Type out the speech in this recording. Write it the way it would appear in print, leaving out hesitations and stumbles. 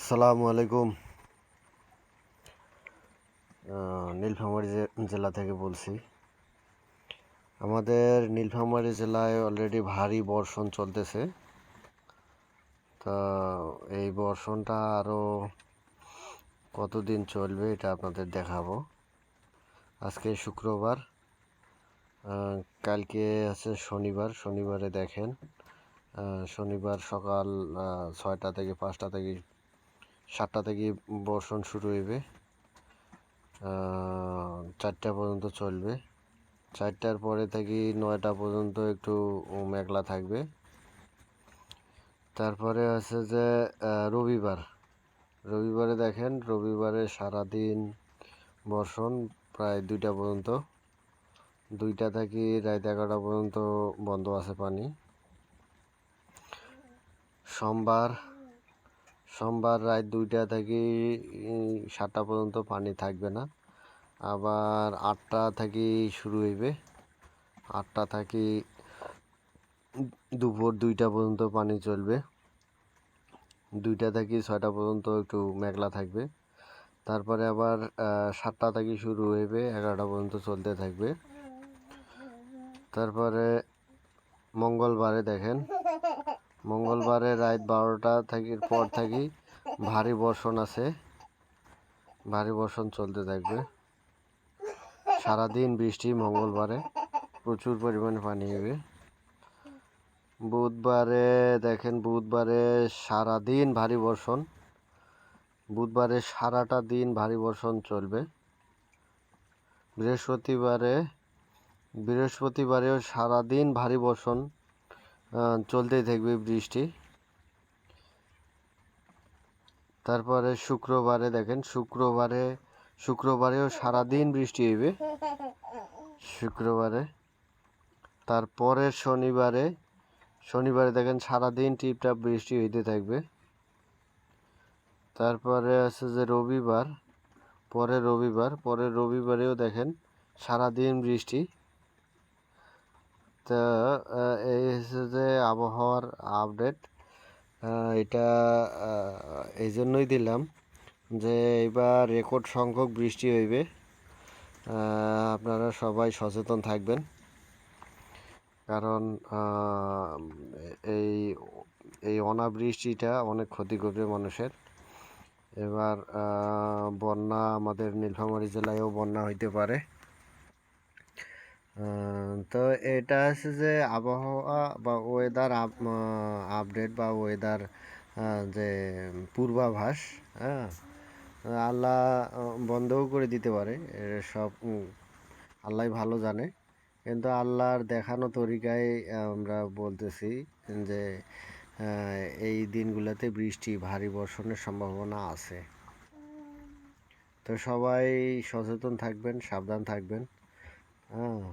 আসসালামু আলাইকুম। নীলফামারী জেলা থেকে বলছি। আমাদের নীলফামারী জেলায় অলরেডি ভারী বর্ষণ চলতেছে। তা এই বর্ষণটা আরও কতদিন চলবে এটা আপনাদের দেখাবো। আজকে শুক্রবার, কালকে আছে শনিবার। শনিবারে দেখেন, শনিবার সকাল 6টা থেকে 5টা থেকে 7টা থেকে বর্ষণ শুরু হইবে, 4টা পর্যন্ত চলবে। 4টার পরে থেকে 9টা পর্যন্ত একটু মেঘলা থাকবে। তারপরে আছে যে রবিবারে দেখেন, রবিবারে সারাদিন বর্ষণ, প্রায় 2টা পর্যন্ত। 2টা থেকে রাত 11টা পর্যন্ত বন্ধ আছে পানি। সোমবার রাত 2টা থেকে 7টা পর্যন্ত পানি থাকবে না। আবার 8টা থেকে শুরু হইবে। 8টা থেকে দুপুর 2টা পর্যন্ত পানি চলবে। 2টা থেকে 6টা পর্যন্ত একটু মেঘলা থাকবে। তারপরে আবার 7টা থেকে শুরু হইবে, 11টা পর্যন্ত চলতে থাকবে। তারপরে মঙ্গলবারে দেখেন, মঙ্গলবারে রাত 12টা থেকে পর থেকে ভারী বর্ষণ আছে। ভারী বর্ষণ চলতে থাকবে। সারাদিন বৃষ্টি। মঙ্গলবারে প্রচুর পরিমাণে পানি হবে। বুধবারে দেখেন, বুধবারে সারাদিন ভারী বর্ষণ। বুধবারে সারাটা দিন ভারী বর্ষণ চলবে। বৃহস্পতিবারেও সারাদিন ভারী বর্ষণ চলতেই থাকবে, বৃষ্টি। তারপরে শুক্রবারে দেখেন, শুক্রবারেও সারাদিন বৃষ্টি হইবে শুক্রবারে। তারপরে শনিবারে দেখেন সারাদিন টিপটাপ বৃষ্টি হইতে থাকবে। তারপরে আছে যে পরের রবিবারেও দেখেন সারাদিন বৃষ্টি। তা এই হচ্ছে যে আবহাওয়ার আপডেট। এটা এই জন্যই দিলাম যে এবার রেকর্ড সংখ্যক বৃষ্টি হইবে। আপনারা সবাই সচেতন থাকবেন, কারণ এই অনাবৃষ্টিটা অনেক ক্ষতি করবে মানুষের। এবার বন্যা, আমাদের নীলফামারী জেলায়ও বন্যা হইতে পারে। তো এটা হচ্ছে যে আবহাওয়া বা ওয়েদার আপডেট বা ওয়েদার যে পূর্বাভাস। হ্যাঁ, আল্লাহ বন্ধও করে দিতে পারে, সব আল্লাহ ভালো জানে। কিন্তু আল্লাহর দেখানো তরিকায় আমরা বলতেছি যে এই দিনগুলোতে ভারী বর্ষণের সম্ভাবনা আছে। তো সবাই সচেতন থাকবেন, সাবধান থাকবেন। হ্যাঁ।